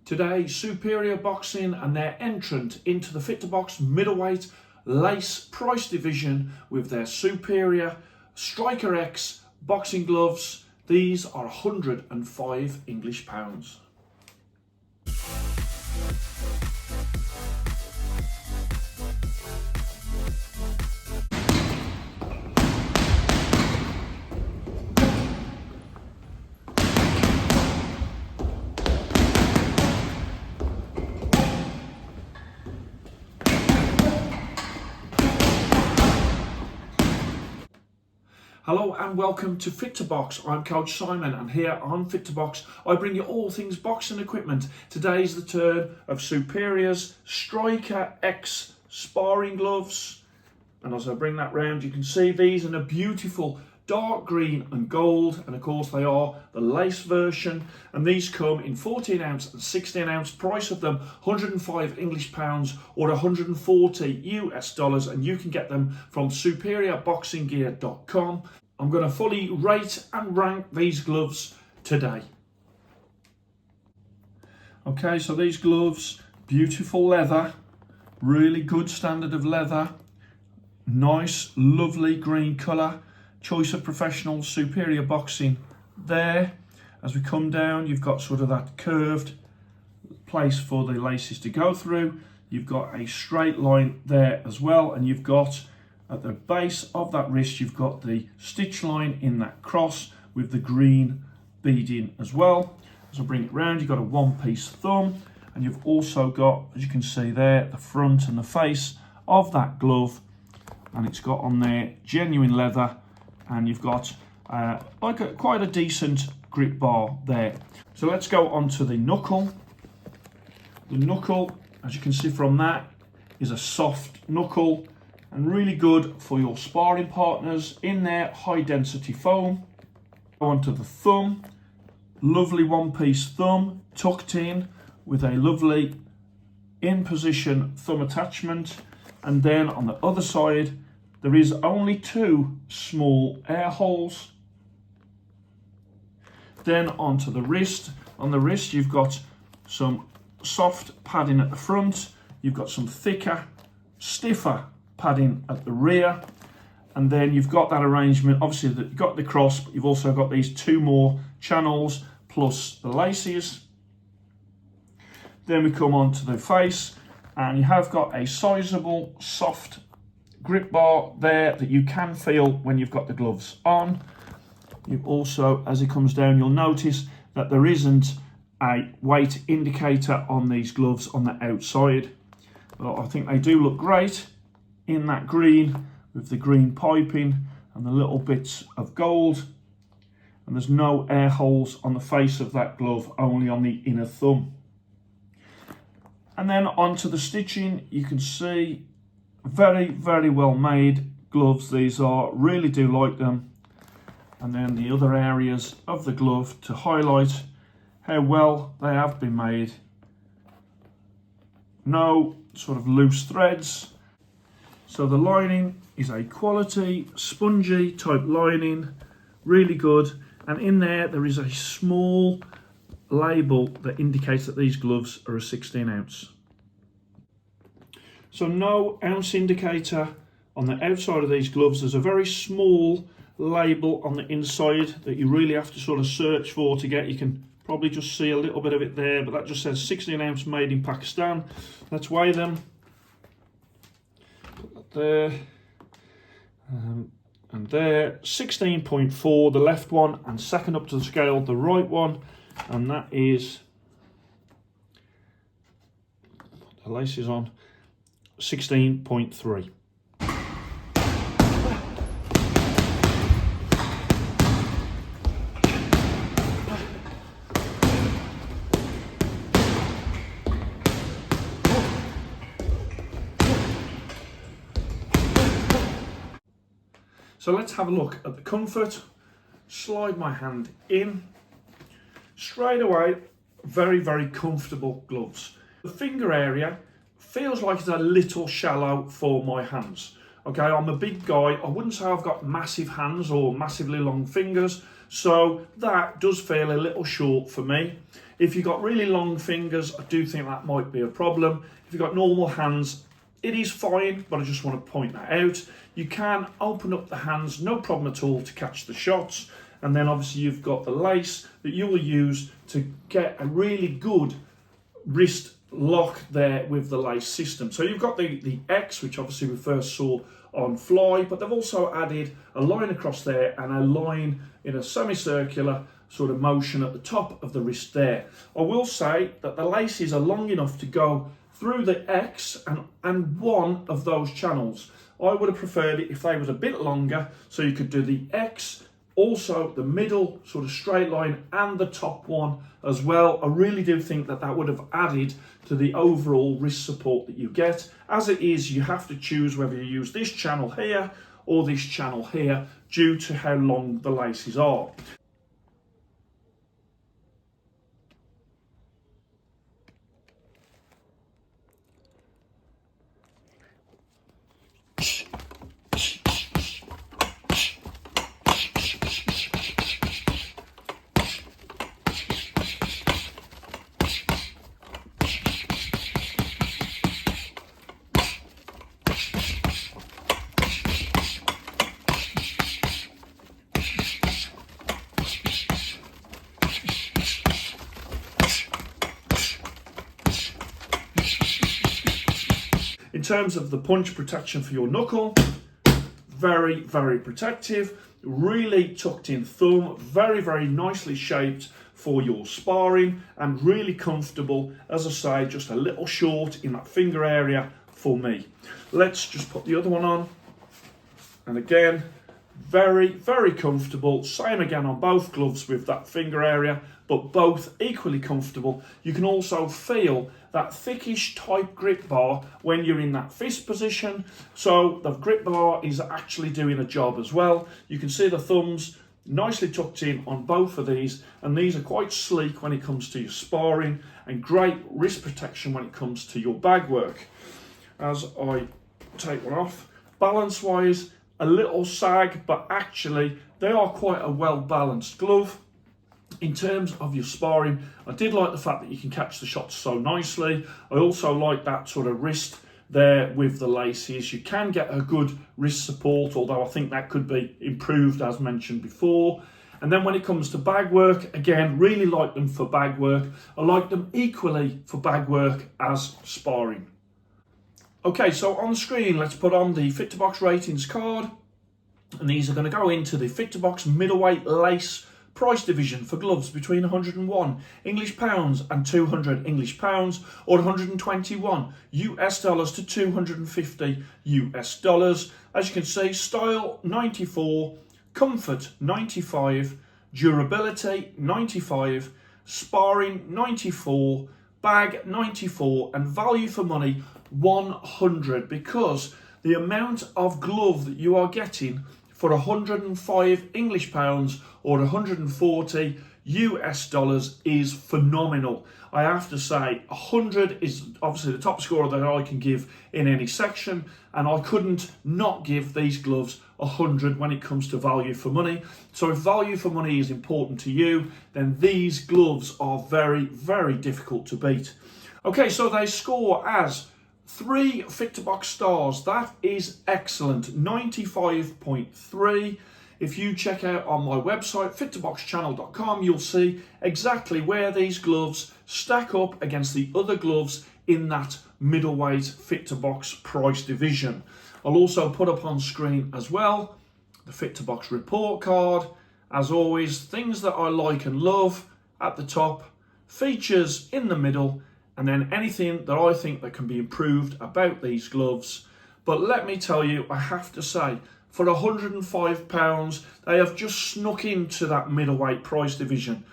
Today, Superior Boxing and their entrant into the Fit to Box middleweight lace price division with their Superior Striker X boxing gloves. These are 105 English pounds. Hello and welcome to Fit to Box. I'm Coach Simon, and here on Fit to Box I bring you all things boxing equipment. Today's the turn of Superior's Striker X sparring gloves, and as I bring that round you can see these in a beautiful dark green and gold, and of course they are the lace version, and these come in 14 ounce and 16 ounce. Price of them 105 English pounds or 140 US dollars, and you can get them from superiorboxinggear.com. I'm going to fully rate and rank these gloves today. Okay, so these gloves, beautiful leather, really good standard of leather, nice lovely green colour. Choice of Professional, Superior Boxing there. As we come down, you've got sort of that curved place for the laces to go through. You've got a straight line there as well, and you've got at the base of that wrist, you've got the stitch line in that cross with the green beading as well. As I bring it round, you've got a one-piece thumb, and you've also got, as you can see there, the front and the face of that glove, and it's got on there genuine leather. And you've got quite a decent grip bar there. So let's go on to the knuckle. The knuckle, as you can see from that, is a soft knuckle and really good for your sparring partners in their high density foam. Go on to the thumb. Lovely one-piece thumb tucked in with a lovely in position thumb attachment. And then on the other side, there is only two small air holes. Then onto the wrist. On the wrist you've got some soft padding at the front. You've got some thicker, stiffer padding at the rear. And then you've got that arrangement, obviously that you've got the cross, but you've also got these two more channels plus the laces. Then we come on to the face, and you have got a sizable soft grip bar there that you can feel when you've got the gloves on. You've also, as it comes down, you'll notice that there isn't a weight indicator on these gloves on the outside, but I think they do look great in that green with the green piping and the little bits of gold, and there's no air holes on the face of that glove, only on the inner thumb. And then onto the stitching, you can see very well made gloves these are, really do like them. And then the other areas of the glove to highlight how well they have been made. No sort of loose threads. So the lining is a quality spongy type lining, really good. And in there is a small label that indicates that these gloves are a 16 ounce. So no ounce indicator on the outside of these gloves. There's a very small label on the inside that you really have to sort of search for to get. You can probably just see a little bit of it there, but that just says 16 ounce made in Pakistan. Let's weigh them. Put that there. And there, 16.4, the left one, and second up to the scale, the right one. And that is, put the laces on, 16.3. So let's have a look at the comfort. Slide my hand in. Straight away, very comfortable gloves. The finger area feels like it's a little shallow for my hands. Okay, I'm a big guy. I wouldn't say I've got massive hands or massively long fingers, so that does feel a little short for me. If you've got really long fingers, I do think that might be a problem. If you've got normal hands, it is fine, but I just want to point that out. You can open up the hands, no problem at all, to catch the shots. And then obviously you've got the lace that you will use to get a really good wrist lock there with the lace system. So you've got the X, which obviously we first saw on Fly, but they've also added a line across there and a line in a semicircular sort of motion at the top of the wrist there. I will say that the laces are long enough to go through the X and one of those channels. I would have preferred it if they was a bit longer, so you could do the X, also the middle sort of straight line and the top one as well. I really do think that that would have added to the overall wrist support that you get. As it is, you have to choose whether you use this channel here or this channel here due to how long the laces are. In terms of the punch protection for your knuckle, very, very protective, really tucked in thumb, very, very nicely shaped for your sparring and really comfortable. As I say, just a little short in that finger area for me. Let's just put the other one on. And again, very, very comfortable. Same again on both gloves with that finger area, but both equally comfortable. You can also feel that thickish type grip bar when you're in that fist position. So the grip bar is actually doing a job as well. You can see the thumbs nicely tucked in on both of these, and these are quite sleek when it comes to your sparring and great wrist protection when it comes to your bag work. As I take one off, balance wise, a little sag, but actually they are quite a well balanced glove. In terms of your sparring, I did like the fact that you can catch the shots so nicely. I also like that sort of wrist there with the laces. You can get a good wrist support, although I think that could be improved as mentioned before. And then when it comes to bag work, again, really like them for bag work. I like them equally for bag work as sparring. Okay, so on the screen, let's put on the Fit to Box ratings card. And these are going to go into the Fit to Box middleweight lace price division for gloves between 101 English pounds and 200 English pounds, or 121 US dollars to 250 US dollars. As you can see, style 94, comfort 95, durability 95, sparring 94, bag 94, and value for money 100, because the amount of glove that you are getting for 105 English pounds or 140 US dollars is phenomenal. I have to say, 100 is obviously the top score that I can give in any section, and I couldn't not give these gloves 100 when it comes to value for money. So if value for money is important to you, then these gloves are very, very difficult to beat. Okay, so they score as 3 Fit to Box stars. That is excellent. 95.3. If you check out on my website, fit2boxchannel.com, you'll see exactly where these gloves stack up against the other gloves in that middleweight Fit to Box price division. I'll also put up on screen as well the Fit to Box report card. As always, things that I like and love at the top, features in the middle, and then anything that I think that can be improved about these gloves. But let me tell you, I have to say, for £105, they have just snuck into that middleweight price division.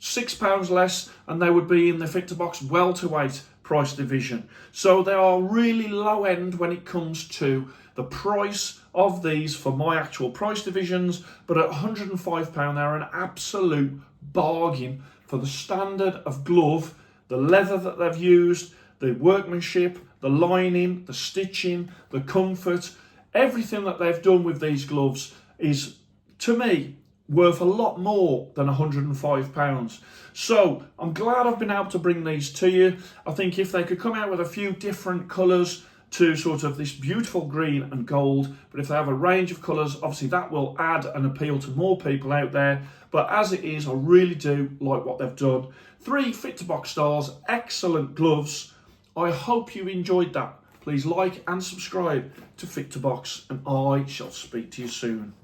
£6 less and they would be in the Fit to Box welterweight price division. So they are really low end when it comes to the price of these for my actual price divisions, but at £105 they're an absolute bargain for the standard of glove, the leather that they've used, the workmanship, the lining, the stitching, the comfort. Everything that they've done with these gloves is, to me, worth a lot more than £105. So I'm glad I've been able to bring these to you. I think if they could come out with a few different colours to sort of this beautiful green and gold, but if they have a range of colours, obviously that will add and appeal to more people out there. But as it is, I really do like what they've done. 3 Fit to Box stars, excellent gloves. I hope you enjoyed that. Please like and subscribe to Fit to Box, and I shall speak to you soon.